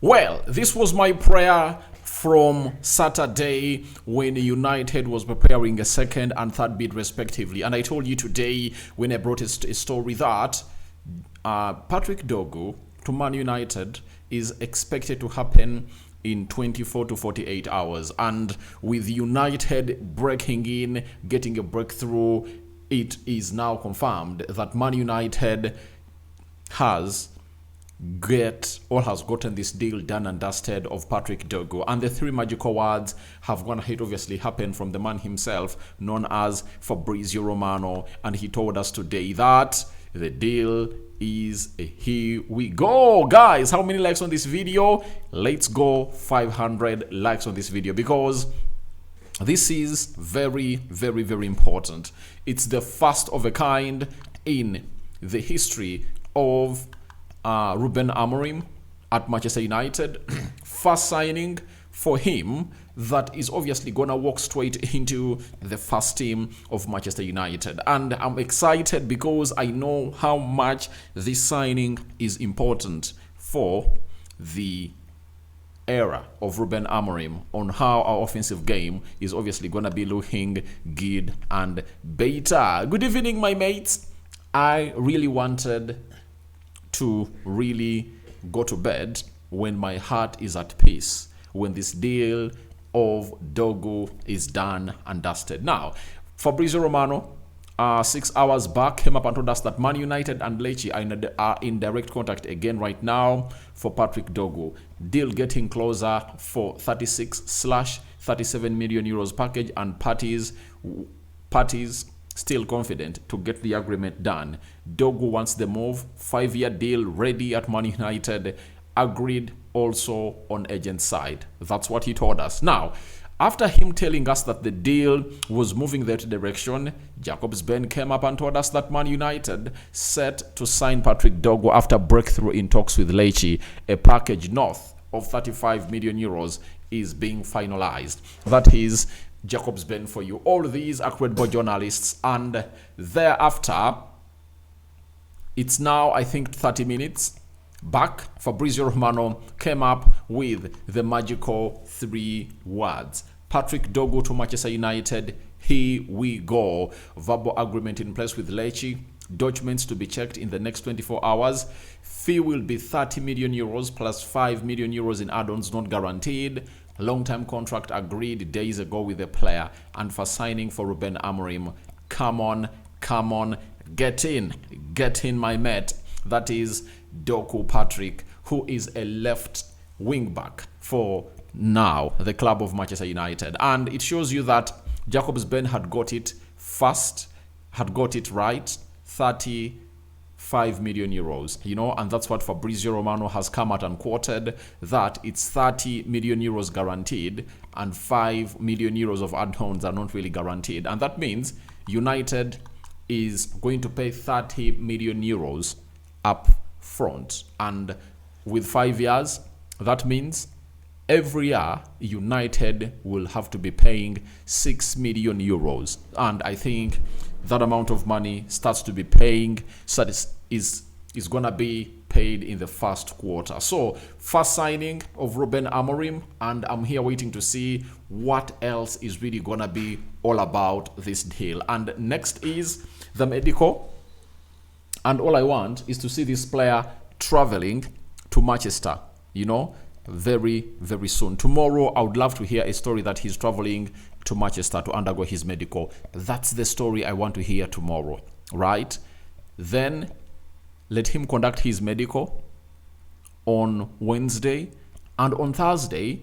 Well, this was my prayer from Saturday when United was preparing a second and third bid respectively. And I told you today when I brought a story that Patrick Dorgu to Man United is expected to happen in 24 to 48 hours. And with United breaking in, getting a breakthrough, it is now confirmed that Man United has gotten this deal done and dusted of Patrick Dorgu, and the three magical words have gone ahead obviously happened from the man himself known as Fabrizio Romano, and he told us today that the deal is here we go. Guys, how many likes on this video? Let's go 500 likes on this video, because this is very, very, very important. It's the first of a kind in the history of Ruben Amorim at Manchester United. First signing for him that is obviously gonna walk straight into the first team of Manchester United, and I'm excited because I know how much this signing is important for the era of Ruben Amorim, on how our offensive game is obviously gonna be looking good and better. Good evening, my mates. I really wanted to really go to bed when my heart is at peace, when this deal of Dorgu is done and dusted. Now, Fabrizio Romano, 6 hours back, came up and told us that Man United and Lecce are in direct contact again right now for Patrick Dorgu. Deal getting closer for 36/37 million euros package, and parties still confident to get the agreement done. Dorgu wants the move. 5-year deal ready at Man United. Agreed also on agent side. That's what he told us. Now, after him telling us that the deal was moving that direction, Jacobs Ben came up and told us that Man United set to sign Patrick Dorgu after breakthrough in talks with Lecce. A package north of 35 million euros is being finalized. That is Jacobs Ben for you. All these are credible journalists, and thereafter, it's now I think 30 minutes back, Fabrizio Romano came up with the magical 3 words. Patrick Dorgu to Manchester United, here we go. Verbal agreement in place with Lecce. Documents to be checked in the next 24 hours. Fee will be 30 million euros plus 5 million euros in add-ons not guaranteed. Long-term contract agreed days ago with the player. And for signing for Ruben Amorim, come on, get in, my mate. That is Dorgu Patrick, who is a left wing back for now the club of Manchester United. And it shows you that Jacobs Ben had got it fast, had got it right. 35 million euros, and that's what Fabrizio Romano has come out and quoted, that it's 30 million euros guaranteed and 5 million euros of add-ons are not really guaranteed. And that means United is going to pay 30 million euros up front, and with 5 years, that means every year United will have to be paying 6 million euros, and I think that amount of money starts to be paying, so is gonna be paid in the first quarter. So first signing of Ruben Amorim, and I'm here waiting to see what else is really gonna be all about this deal. And next is the medical, and all I want is to see this player traveling to Manchester, very, very soon. Tomorrow, I would love to hear a story that he's traveling to Manchester to undergo his medical. That's the story I want to hear tomorrow, right? Then let him conduct his medical on Wednesday, and on Thursday,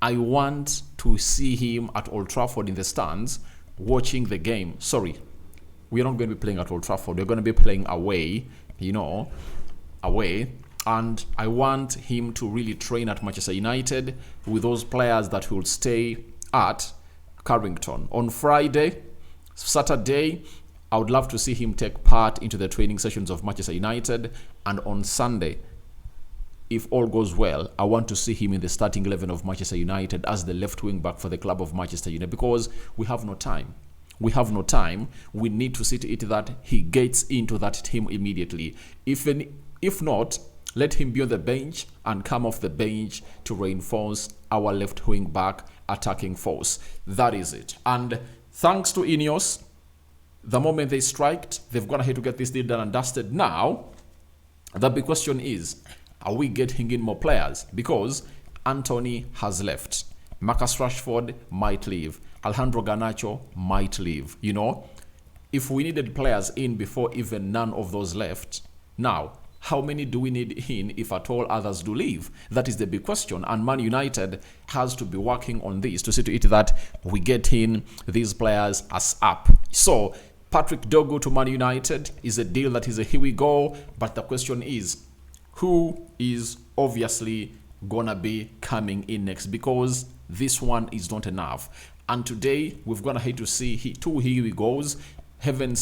I want to see him at Old Trafford in the stands watching the game. Sorry, we're not going to be playing at Old Trafford. We're going to be playing away, away. And I want him to really train at Manchester United with those players that will stay at Carrington. On Saturday, I would love to see him take part into the training sessions of Manchester United. And on Sunday, if all goes well, I want to see him in the starting 11 of Manchester United as the left wing back for the club of Manchester United, because we have no time. We have no time. We need to see to it that he gets into that team immediately. If not, Let him be on the bench and come off the bench to reinforce our left wing back attacking force. That is it. And thanks to Ineos, the moment they striked, they've gone ahead to get this deal done and dusted. Now, the big question is, are we getting in more players? Because Anthony has left. Marcus Rashford might leave. Alejandro Garnacho might leave. You know, if we needed players in before even none of those left, now, how many do we need in if at all others do leave? That is the big question. And Man United has to be working on this to see to it that we get in these players as up. So, Patrick Dorgu to Man United is a deal that is a here we go. But the question is, who is obviously gonna be coming in next? Because this one is not enough. And today, we've gone ahead to see two here we goes. Heaven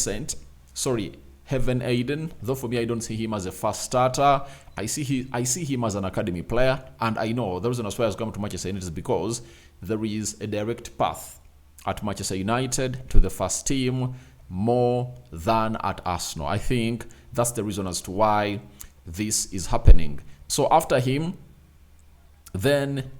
Aiden, though for me I don't see him as a first starter. I see him as an academy player, and I know the reason why he's come to Manchester United is because there is a direct path at Manchester United to the first team more than at Arsenal. I think that's the reason as to why this is happening. So after him, then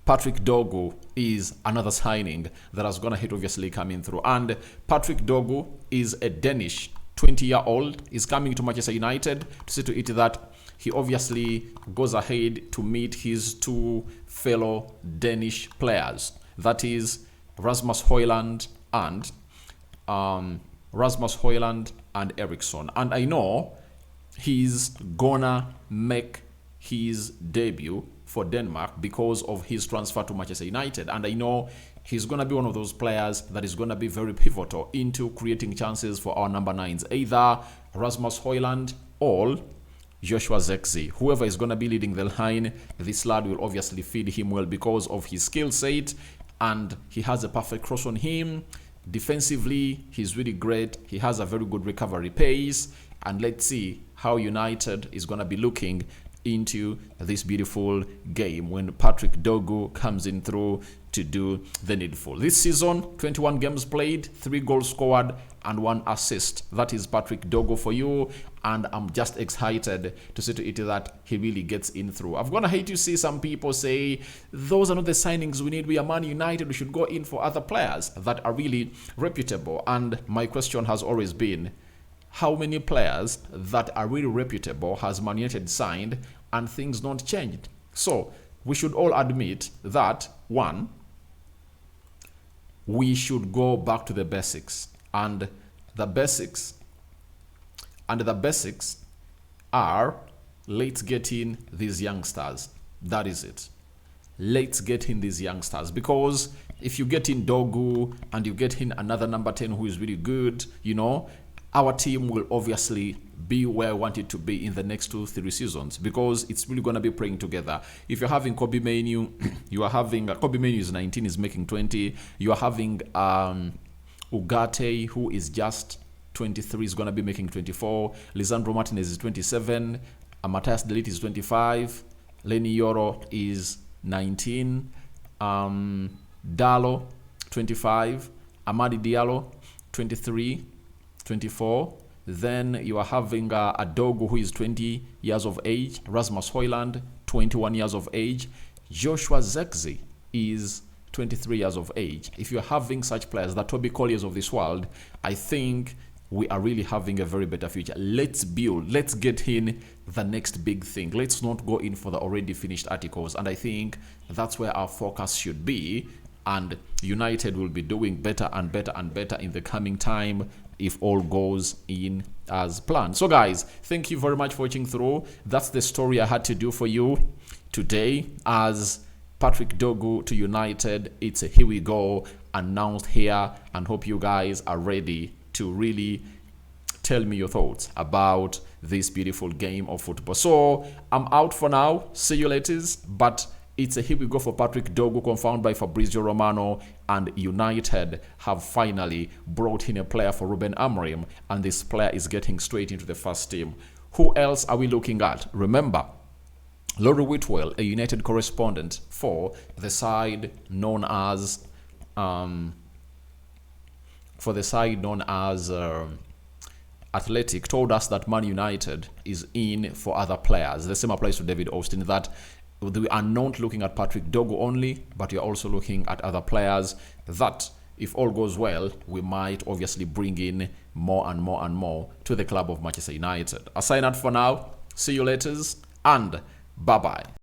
Patrick Dorgu is another signing that has gone ahead obviously coming through. And Patrick Dorgu is a Danish 20-year-old, is coming to Manchester United to see to it that he obviously goes ahead to meet his two fellow Danish players. That is Rasmus Højlund and Eriksson. And I know he's gonna make his debut for Denmark because of his transfer to Manchester United. And I know he's going to be one of those players that is going to be very pivotal into creating chances for our number 9s. Either Rasmus Højlund or Joshua Zirkzee. Whoever is going to be leading the line, this lad will obviously feed him well because of his skill set. And he has a perfect cross on him. Defensively, he's really great. He has a very good recovery pace. And let's see how United is going to be looking into this beautiful game when Patrick Dorgu comes in through to do the needful. This season, 21 games played, 3 goals scored, and 1 assist. That is Patrick Dorgu for you, and I'm just excited to see to it that he really gets in through. I'm gonna hate to see some people say, those are not the signings we need. We are Man United. We should go in for other players that are really reputable. And my question has always been, how many players that are really reputable has Man United signed and things don't change? So we should all admit that, one, we should go back to the basics. And the basics are, let's get in these youngsters. That is it. Let's get in these youngsters. Because if you get in Dorgu and you get in another number 10 who is really good, you know, our team will obviously be where I want it to be in the next 2-3 seasons, because it's really going to be playing together. If you're having Kobe Manu, you are having Kobe Manu is 19, is making 20. You are having Ugarte, who is just 23, is going to be making 24. Lisandro Martinez is 27. Matthias De Ligt is 25. Lenny Yoro is 19. Dalo, 25. Amadi Diallo, 23. 24. Then you are having a Dorgu who is 20 years of age. Rasmus Højlund, 21 years of age. Joshua Zirkzee is 23 years of age. If you're having such players, the Toby Colliers of this world, I think we are really having a very better future. Let's build. Let's get in the next big thing. Let's not go in for the already finished articles. And I think that's where our focus should be. And United will be doing better and better and better in the coming time if all goes in as planned. So guys, thank you very much for watching through. That's the story I had to do for you today as Patrick Dorgu to United. It's a here we go announced here, and hope you guys are ready to really tell me your thoughts about this beautiful game of football. So I'm out for now. See you later. But it's a here we go for Patrick Dorgu, confirmed by Fabrizio Romano, and United have finally brought in a player for Ruben Amorim, and this player is getting straight into the first team. Who else are we looking at? Remember, Laurie Whitwell, a United correspondent for the side known as Athletic told us that Man United is in for other players. The same applies to David Austin, that we are not looking at Patrick Dorgu only, but we are also looking at other players that, if all goes well, we might obviously bring in more and more and more to the club of Manchester United. I'll sign out for now. See you later, and bye-bye.